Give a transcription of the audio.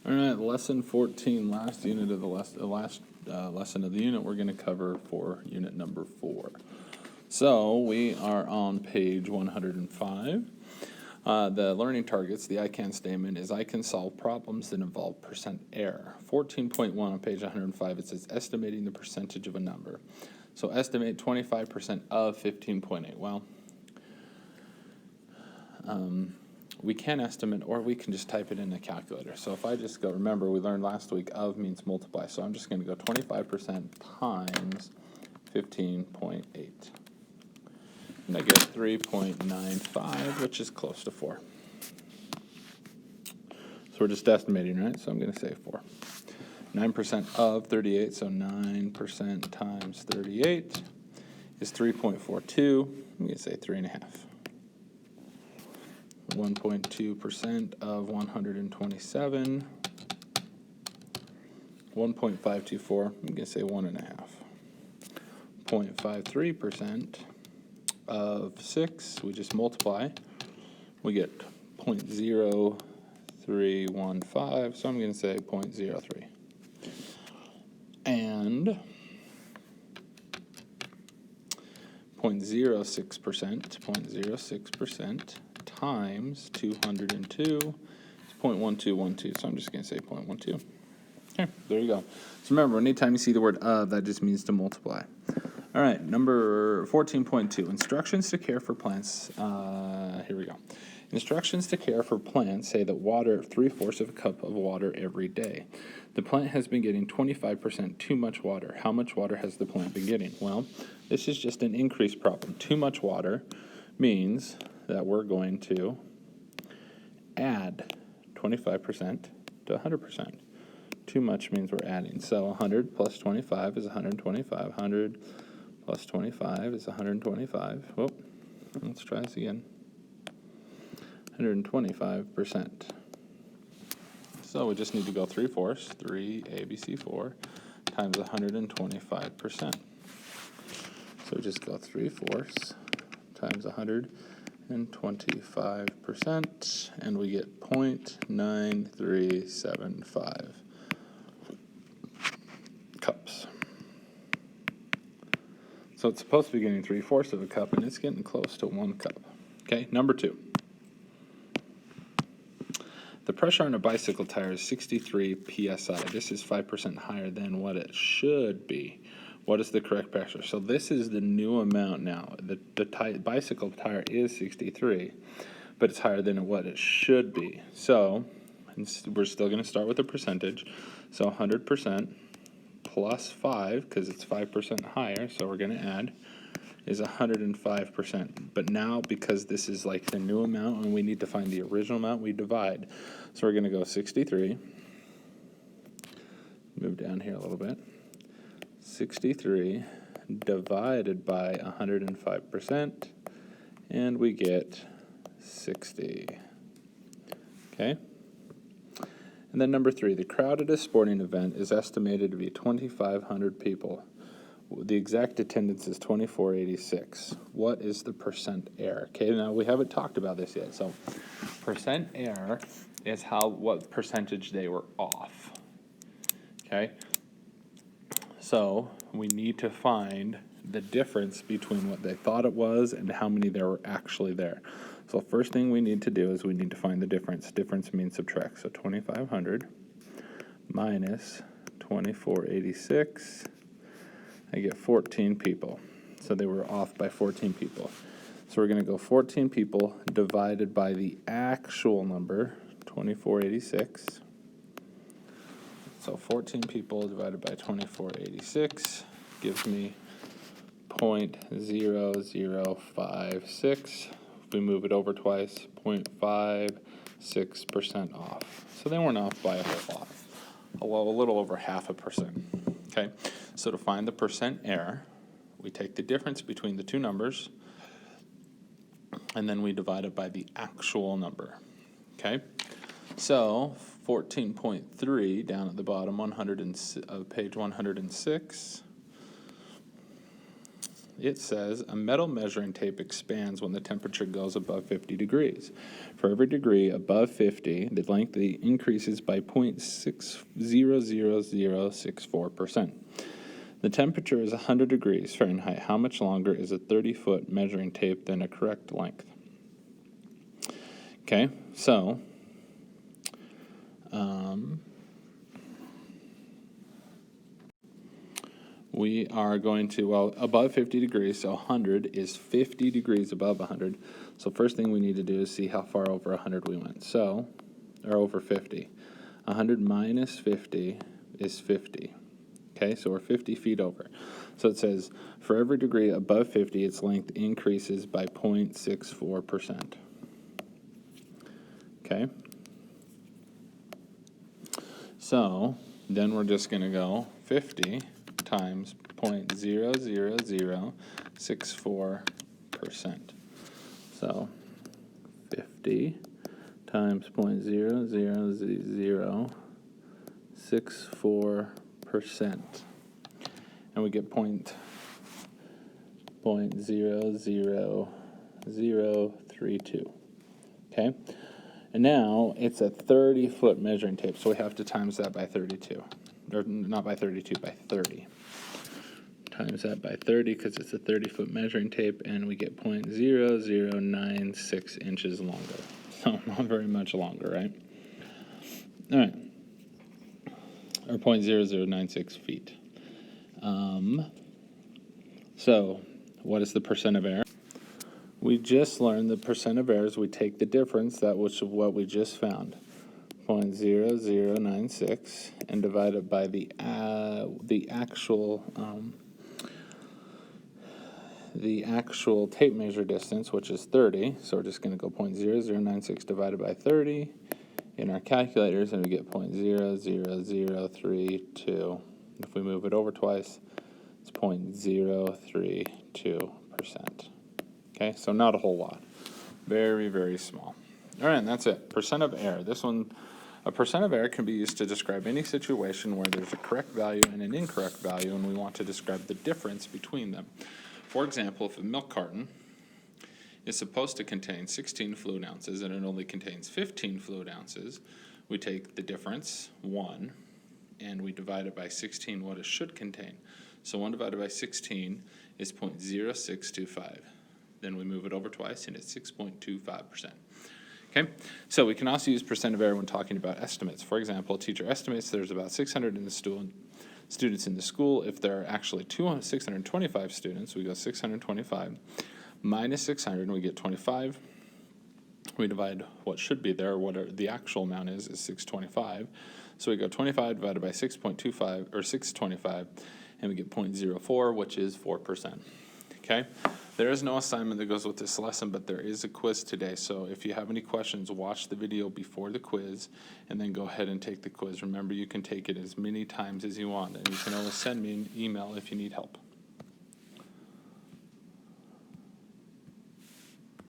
All right, lesson 14, last unit of the lesson of the unit we're going to cover for unit number 4. So we are on page 105. The learning targets, the I can statement is I can solve problems that involve percent error. 14.1 on page 105, it says estimating the percentage of a number. So estimate 25% of 15.8. Well, we can estimate, or we can just type it in a calculator. So if I just go, remember we learned last week of means multiply. So I'm just going to go 25% times 15.8. And I get 3.95, which is close to 4. So we're just estimating, right? So I'm going to say 4. 9% of 38, so 9% times 38 is 3.42. I'm going to say 3.5. 1.2% of 127, 1.524, I'm going to say 1.5. 0.53% of 6, we just multiply, we get 0.0315, so I'm going to say 0.03. And 0.06% times 202 is 0.1212, so I'm just going to say 0.12. Okay, there you go. So remember, anytime you see the word of, that just means to multiply. All right, number 14.2, instructions to care for plants. Here we go. Instructions to care for plants say that water 3/4 of a cup of water every day. The plant has been getting 25% too much water. How much water has the plant been getting? Well, this is just an increase problem. Too much water means that we're going to add 25% to 100%. Too much means we're adding. So 100 plus 25 is 125. 100 plus 25 is 125. Whoop. Let's try this again. 125%. So we just need to go 3/4, 3 ABC 4 times 125%. So we just go 3/4 times 125%, and we get 0.9375 cups. So it's supposed to be getting 3/4 of a cup, and it's getting close to 1 cup. Okay, number 2. The pressure on a bicycle tire is 63 psi. This is 5% higher than what it should be. What is the correct pressure? So this is the new amount now. The bicycle tire is 63, but it's higher than what it should be. So we're still going to start with a percentage. So 100% plus 5, because it's 5% higher, so we're going to add, is 105%. But now, because this is like the new amount and we need to find the original amount, we divide. So we're going to go 63. Move down here a little bit. 63 divided by 105%, and we get 60. Okay? And then number 3, the crowd at a sporting event is estimated to be 2,500 people. The exact attendance is 2486. What is the percent error? Okay, now we haven't talked about this yet. So percent error is what percentage they were off. Okay? So we need to find the difference between what they thought it was and how many there were actually there. So first thing we need to do is we need to find the difference. Difference means subtract. So 2,500 minus 2486. I get 14 people. So they were off by 14 people. So we're going to go 14 people divided by the actual number, 2486. So 14 people divided by 2486 gives me 0.0056. If we move it over twice, 0.56% off. So they weren't off by a whole lot. Well, a little over 0.5%. Okay, so to find the percent error, we take the difference between the two numbers, and then we divide it by the actual number. Okay, so 14.3 down at the bottom, of page 106, it says a metal measuring tape expands when the temperature goes above 50 degrees. For every degree above 50, the length increases by 0.60064%. The temperature is 100 degrees Fahrenheit. How much longer is a 30-foot measuring tape than a correct length? Okay, so we are going to, well, above 50 degrees, so 100 is 50 degrees above 100. So first thing we need to do is see how far over 100 we went. So, or over 50. 100 minus 50 is 50. Okay, so we're 50 feet over. So it says, for every degree above 50, its length increases by 0.64%. Okay? So then we're just going to go 50 times 0.00064%. So 50 times 0.00064%. And we get 0.00032. Okay? And now it's a 30-foot measuring tape, so we have to times that by 32. Or not by 32, by 30. Times that by 30 because it's a 30-foot measuring tape, and we get 0.0096 inches longer. So not very much longer, right? All right. Or 0.0096 feet. So what is the percent of error? We just learned the percent of errors. We take the difference, that which of what we just found, 0.0096, and divide it by the actual tape measure distance, which is 30. So we're just going to go 0.0096 divided by 30 in our calculators, and we get 0.00032. If we move it over twice, it's 0.032%. Okay, so not a whole lot. Very, very small. All right, and that's it. Percent of error. This one, a percent of error can be used to describe any situation where there's a correct value and an incorrect value, and we want to describe the difference between them. For example, if a milk carton is supposed to contain 16 fluid ounces and it only contains 15 fluid ounces, we take the difference, 1, and we divide it by 16 what it should contain. So 1 divided by 16 is 0.0625. Then we move it over twice, and it's 6.25%. Okay, so we can also use percent of error when talking about estimates. For example, a teacher estimates there's about 600 students in the school. If there are actually 625 students, we go 625 minus 600, and we get 25. We divide what should be there, what the actual amount is 625. So we go 25 divided by 6.25, or 625, and we get 0.04, which is 4%. Okay? There is no assignment that goes with this lesson, but there is a quiz today. So if you have any questions, watch the video before the quiz, and then go ahead and take the quiz. Remember, you can take it as many times as you want, and you can always send me an email if you need help.